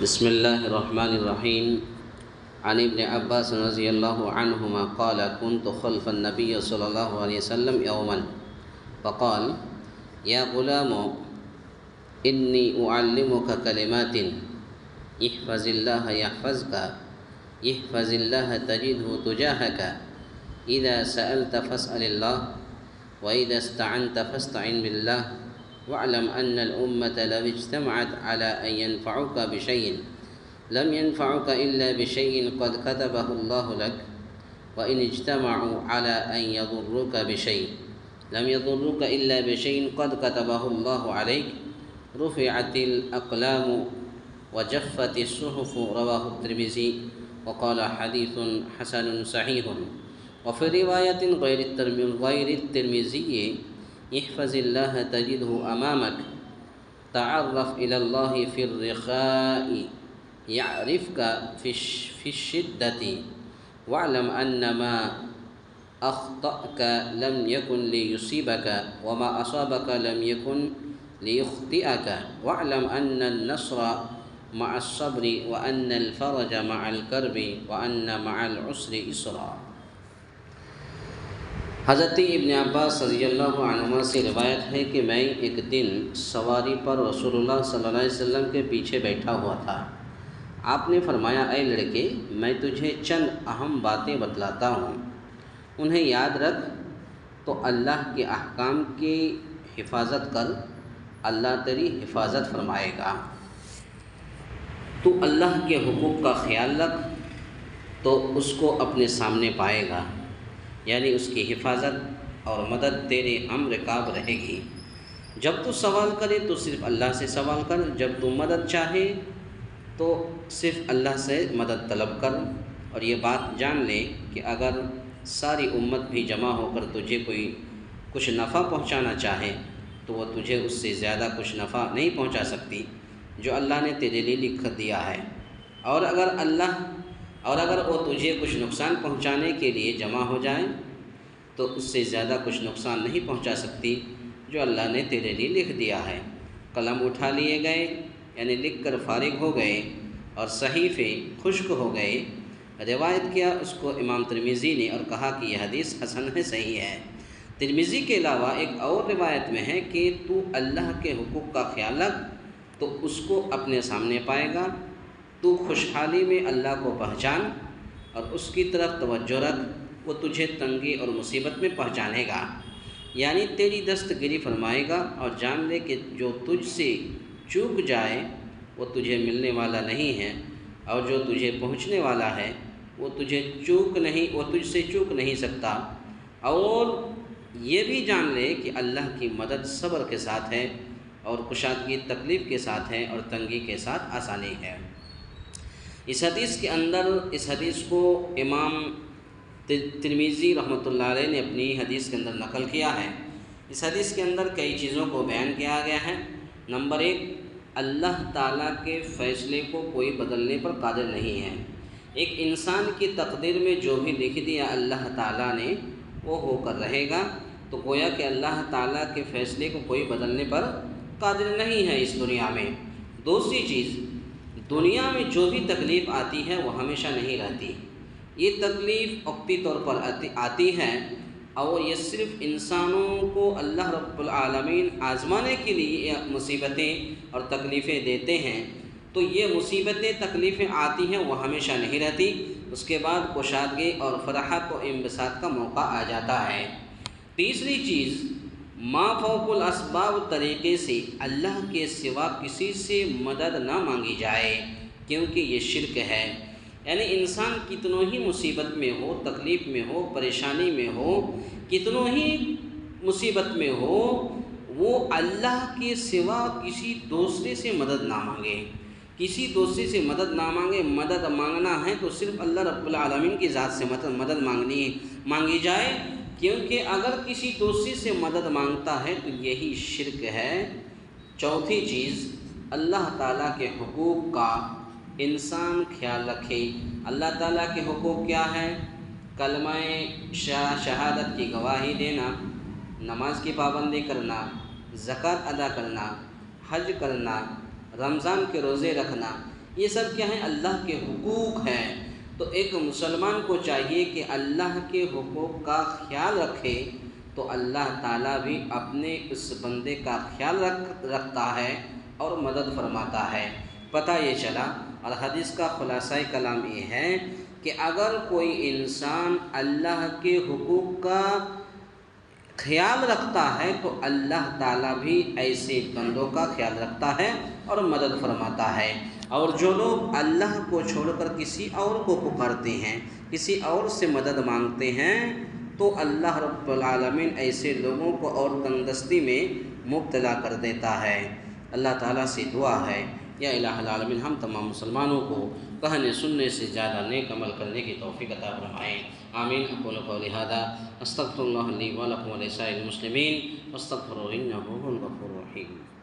بسم الله الرحمن الرحيم. عن ابن عباس رضي الله عنهما قال كنت خلف النبي صلى الله عليه وسلم يوما فقال يا غلام إني أعلمك كلمات احفظ الله يحفظك احفظ الله تجده تجاهك إذا سألت فاسأل الله وإذا استعنت فاستعن بالله واعلم أن الأمة لو اجتمعت على أن ينفعوك بشيء لم ينفعوك إلا بشيء قد كتبه الله لك وإن اجتمعوا على أن يضروك بشيء لم يضروك إلا بشيء قد كتبه الله عليك رفعت الأقلام وجفت الصحف. رواه الترمذي وقال حديث حسن صحيح. وفي رواية غير الترمذي احفظ الله تجده أمامك تعرف إلى الله في الرخاء يعرفك في الشدة واعلم أن ما أخطأك لم يكن ليصيبك وما أصابك لم يكن ليخطئك واعلم أن النصر مع الصبر وأن الفرج مع الكرب وأن مع العسر يسرا. حضرت ابن عباس رضی اللہ عنہما سے روایت ہے کہ میں ایک دن سواری پر رسول اللہ صلی اللہ علیہ وسلم کے پیچھے بیٹھا ہوا تھا. آپ نے فرمایا اے لڑکے میں تجھے چند اہم باتیں بتلاتا ہوں، انہیں یاد رکھ تو اللہ کے احکام کی حفاظت کر، اللہ تیری حفاظت فرمائے گا. تو اللہ کے حقوق کا خیال رکھ تو اس کو اپنے سامنے پائے گا، یعنی اس کی حفاظت اور مدد تیرے امر کعب رہے گی. جب تو سوال کرے تو صرف اللہ سے سوال کر، جب تو مدد چاہے تو صرف اللہ سے مدد طلب کر. اور یہ بات جان لے کہ اگر ساری امت بھی جمع ہو کر تجھے کوئی کچھ نفع پہنچانا چاہے تو وہ تجھے اس سے زیادہ کچھ نفع نہیں پہنچا سکتی جو اللہ نے تیرے لیے لکھ دیا ہے. اور اگر وہ تجھے کچھ نقصان پہنچانے کے لیے جمع ہو جائیں تو اس سے زیادہ کچھ نقصان نہیں پہنچا سکتی جو اللہ نے تیرے لیے لکھ دیا ہے. قلم اٹھا لیے گئے یعنی لکھ کر فارغ ہو گئے اور صحیفے خشک ہو گئے. روایت کیا اس کو امام ترمذی نے اور کہا کہ یہ حدیث حسن ہے، صحیح ہے. ترمذی کے علاوہ ایک اور روایت میں ہے کہ تو اللہ کے حقوق کا خیال رکھ تو اس کو اپنے سامنے پائے گا. تو خوشحالی میں اللہ کو پہچان اور اس کی طرف توجہ رکھ، وہ تجھے تنگی اور مصیبت میں پہچانے گا، یعنی تیری دستگیری فرمائے گا. اور جان لے کہ جو تجھ سے چوک جائے وہ تجھے ملنے والا نہیں ہے، اور جو تجھے پہنچنے والا ہے وہ تجھ سے چوک نہیں سکتا. اور یہ بھی جان لے کہ اللہ کی مدد صبر کے ساتھ ہے اور کشادگی تکلیف کے ساتھ ہے اور تنگی کے ساتھ آسانی ہے. اس حدیث کو امام ترمذی رحمۃ اللہ علیہ نے اپنی حدیث کے اندر نقل کیا ہے. اس حدیث کے اندر کئی چیزوں کو بیان کیا گیا ہے. نمبر 1، اللہ تعالیٰ کے فیصلے کو کوئی بدلنے پر قادر نہیں ہے. ایک انسان کی تقدیر میں جو بھی لکھ دیا اللہ تعالیٰ نے وہ ہو کر رہے گا. تو گویا کہ اللہ تعالیٰ کے فیصلے کو کوئی بدلنے پر قادر نہیں ہے اس دنیا میں. دوسری چیز، دنیا میں جو بھی تکلیف آتی ہے وہ ہمیشہ نہیں رہتی. یہ تکلیف وقتی طور پر آتی ہے اور یہ صرف انسانوں کو اللہ رب العالمین آزمانے کے لیے یہ مصیبتیں اور تکلیفیں دیتے ہیں. تو یہ مصیبتیں تکلیفیں آتی ہیں وہ ہمیشہ نہیں رہتی، اس کے بعد کشادگی اور فرحت و انبساط کا موقع آ جاتا ہے. تیسری چیز، ما فوق الاسباب طریقے سے اللہ کے سوا کسی سے مدد نہ مانگی جائے، کیونکہ یہ شرک ہے. یعنی انسان کتنوں ہی مصیبت میں ہو، تکلیف میں ہو، پریشانی میں ہو، کتنوں ہی مصیبت میں ہو، وہ اللہ کے سوا کسی دوسرے سے مدد نہ مانگے. کسی دوسرے سے مدد نہ مانگے. مدد مانگنا ہے تو صرف اللہ رب العالمین کی ذات سے مدد مانگی جائے، کیونکہ اگر کسی دوسرے سے مدد مانگتا ہے تو یہی شرک ہے. چوتھی چیز، اللہ تعالیٰ کے حقوق کا انسان خیال رکھے. اللہ تعالیٰ کے حقوق کیا ہے؟ کلمہ شہادت کی گواہی دینا، نماز کی پابندی کرنا، زکوٰۃ ادا کرنا، حج کرنا، رمضان کے روزے رکھنا، یہ سب کیا ہیں؟ اللہ کے حقوق ہیں۔ تو ایک مسلمان کو چاہیے کہ اللہ کے حقوق کا خیال رکھے، تو اللہ تعالیٰ بھی اپنے اس بندے کا خیال رکھتا ہے اور مدد فرماتا ہے۔ پتہ یہ چلا، اور حدیث کا خلاصہ کلام یہ ہے کہ اگر کوئی انسان اللہ کے حقوق کا خیال رکھتا ہے تو اللہ تعالیٰ بھی ایسے بندوں کا خیال رکھتا ہے اور مدد فرماتا ہے۔ اور جو لوگ اللہ کو چھوڑ کر کسی اور کو پکارتے ہیں، کسی اور سے مدد مانگتے ہیں، تو اللہ رب العالمین ایسے لوگوں کو اور تنگدستی میں مبتلا کر دیتا ہے۔ اللہ تعالیٰ سے دعا ہے، یا الہ العالمین ہم تمام مسلمانوں کو کہنے سننے سے زیادہ نیک عمل کرنے کی توفیق عطا فرمائیں۔ آمین۔ اقول قولی ھذا استغفر اللہ لی ولکم ولسائر المسلمین واستغفروہ انہ هو الغفور الرحیم۔